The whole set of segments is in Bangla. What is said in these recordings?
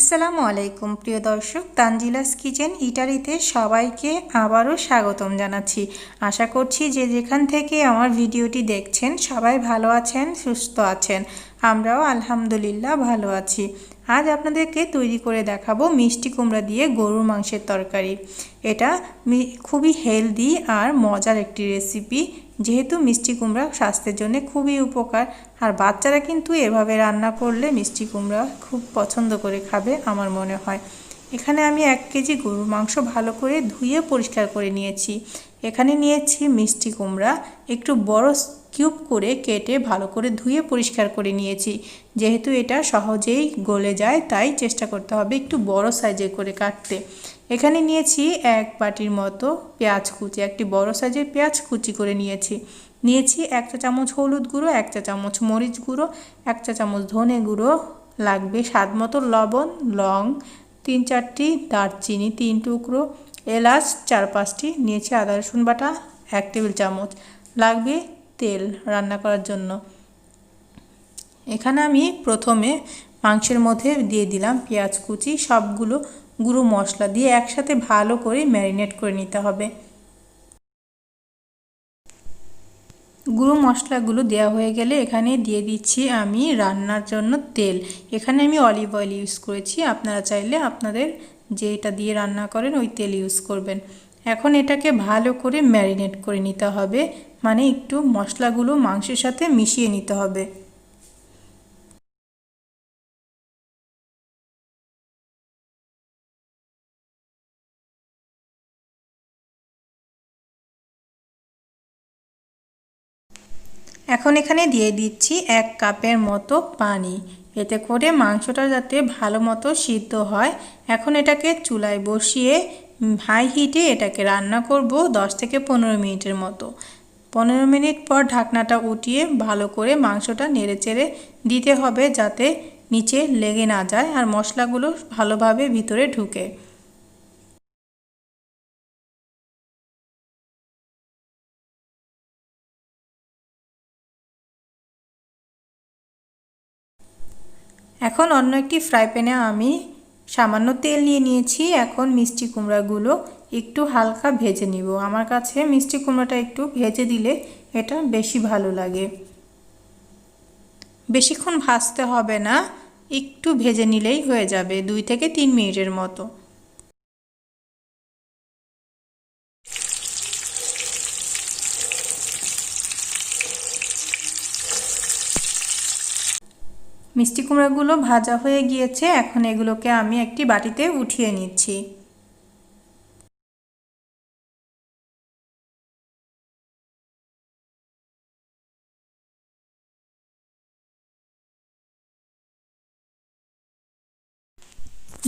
আসসালামু আলাইকুম প্রিয় দর্শক, তানজিলাস কিচেন ইটালিতে সবাইকে আবারও স্বাগতম জানাচ্ছি। আশা করছি যে যেখান থেকে আমার ভিডিওটি দেখছেন সবাই ভালো আছেন, সুস্থ আছেন। আমরাও আলহামদুলিল্লাহ ভালো আছি। আজ আপনাদেরকে তৈরি করে দেখাবো মিষ্টি কুমড়া দিয়ে গরুর মাংসের তরকারি। এটা খুবই হেলদি আর মজার একটি রেসিপি। যেহেতু মিষ্টি কুমড়া স্বাস্থ্যের জন্য খুবই উপকার, আর বাচ্চারা কিন্তু এভাবে রান্না করলে মিষ্টি কুমড়া খুব পছন্দ করে খাবে আমার মনে হয়। এখানে আমি 1 কেজি গরুর মাংস ভালো করে ধুয়ে পরিষ্কার করে নিয়েছি। এখানে নিয়েছি মিষ্টি কুমড়া, একটু বড় কিউব করে কেটে ভালো করে ধুয়ে পরিষ্কার করে নিয়েছি। যেহেতু এটা সহজেই গলে যায় তাই চেষ্টা করতে হবে একটু বড় সাইজের করে কাটতে। এখানে নিয়েছি 1 বাটির মতো পেঁয়াজ কুচি, একটি বড় সাইজের পেঁয়াজ কুচি করে নিয়েছি। 1 চা চামচ হলুদ গুঁড়ো, 1 চা চামচ মরিচ গুঁড়ো, 1 চা চামচ ধনে গুঁড়ো, লাগবে স্বাদ মতো লবণ, লং 3-4টি, দারচিনি 3 টুকরো, এলাচ 4-5টি, নিয়েছি আদা রসুন বাটা 1 টেবিল চামচ, লাগবে তেল রান্না করার জন্য। এখানে আমি প্রথমে মাংসের মধ্যে দিয়ে দিলাম পেঁয়াজ কুচি, সবগুলো গুঁড়ো মশলা দিয়ে একসাথে ভালো করে ম্যারিনেট করে নিতে হবে। গুঁড়ো মশলাগুলো দেওয়া হয়ে গেলে এখানে দিয়ে দিচ্ছি আমি রান্নার জন্য তেল। এখানে আমি অলিভ অয়েল ইউজ করেছি, আপনারা চাইলে আপনাদের যেটা দিয়ে রান্না করেন ওই তেল ইউজ করবেন। এখন এটাকে ভালো করে ম্যারিনেট করে নিতে হবে, মানে একটু মশলাগুলো মাংসের সাথে মিশিয়ে নিতে হবে। এখন এখানে দিয়ে দিচ্ছি 1 কাপের মতো পানি, এতে করে মাংসটা যাতে ভালো মতো সিদ্ধ হয়। এখন এটাকে চুলায় বসিয়ে হাই হিটে এটাকে রান্না করব 10 থেকে 15 মিনিটের মতো। 15 মিনিট পর ঢাকনাটা উঠিয়ে ভালো করে মাংসটা নেড়েচেড়ে দিতে হবে যাতে নিচে লেগে না যায় আর মশলাগুলো ভালোভাবে ভিতরে ঢুকে। এখন অন্য একটি ফ্রাই প্যানে আমি সামান্য তেল নিয়ে নিয়েছি। এখন মিষ্টি কুমড়াগুলো একটু হালকা ভেজে নিব। আমার কাছে মিষ্টি কুমড়াটা একটু ভেজে দিলে এটা বেশি ভালো লাগে। বেশিক্ষণ ভাজতে হবে না, একটু ভেজে নিলেই হয়ে যাবে, 2 থেকে 3 মিনিটের মতো। মিষ্টি কুমড়াগুলো ভাজা হয়ে গিয়েছে, এখন এগুলোকে আমি একটি বাটিতে উঠিয়ে নিচ্ছি।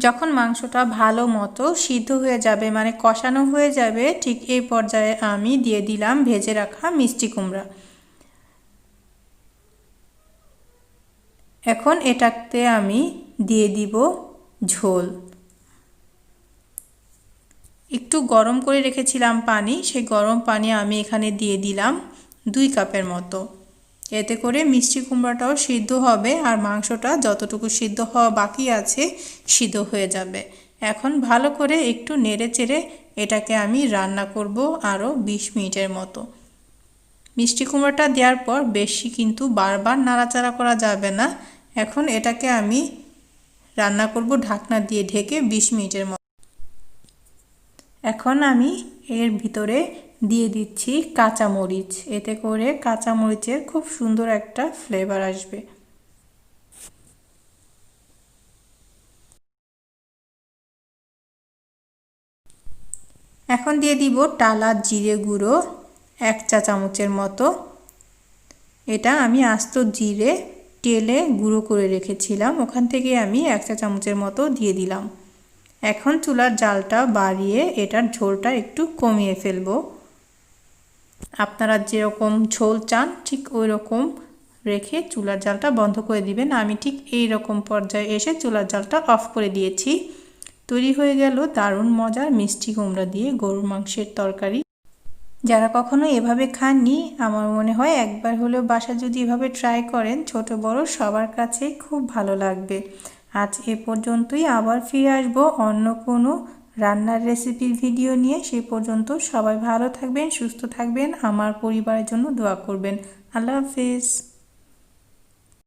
যখন মাংসটা ভালো মতো সিদ্ধ হয়ে যাবে, মানে কষানো হয়ে যাবে, ঠিক এই পর্যায়ে আমি দিয়ে দিলাম ভেজে রাখা মিষ্টি কুমড়া। এখন এটাতে আমি দিয়ে দিব ঝোল। একটু গরম করে রেখেছিলাম পানি, সেই গরম পানি আমি এখানে দিয়ে দিলাম 2 কাপের মতো। এতে করে মিষ্টি কুমড়াটাও সিদ্ধ হবে আর মাংসটা যতটুকু সিদ্ধ হওয়া বাকি আছে সিদ্ধ হয়ে যাবে। এখন ভালো করে একটু নেড়েচেড়ে এটাকে আমি রান্না করব আরও 20 মিনিটের মতো। মিষ্টি কুমড়াটা দেওয়ার পর বেশি কিন্তু বারবার নাড়াচাড়া করা যাবে না। এখন এটাকে আমি রান্না করব ঢাকনা দিয়ে ঢেকে 20 মিনিটের মতো। এখন আমি এর ভিতরে দিয়ে দিচ্ছি কাঁচামরিচ, এতে করে কাঁচামরিচের খুব সুন্দর একটা ফ্লেভার আসবে। এখন দিয়ে দিব টালা জিরে গুঁড়ো 1 চা চামচের মতো। এটা আমি আস্ত জিরে তেলে গুঁড়ো করে রেখেছিলাম, ওখান থেকে আমি 1 চা চামচের মতো দিয়ে দিলাম। এখন চুলার জালটা বাড়িয়ে এটার ঝোলটা একটু কমিয়ে ফেলবো। আপনারা যেরকম ঝোল চান ঠিক ওই রকম রেখে চুলার জালটা বন্ধ করে দিবেন। আমি ঠিক এই রকম পর্যায়ে এসে চুলার জালটা অফ করে দিয়েছি। তৈরি হয়ে গেল দারুণ মজার মিষ্টি কুমড়া দিয়ে গরুর মাংসের তরকারি। যারা কখনো এভাবে খাননি, আমার মনে হয় একবার হলেও বাসায় যদি এভাবে ট্রাই করেন, ছোট বড় সবার কাছেই খুব ভালো লাগবে। আজ এ পর্যন্তই, আবার ফিরে আসবো অন্য কোনো রান্নার রেসিপির ভিডিও নিয়ে। সেই পর্যন্ত সবাই ভালো থাকবেন, সুস্থ থাকবেন, আমার পরিবারের জন্য দোয়া করবেন। আল্লাহ হাফিজ।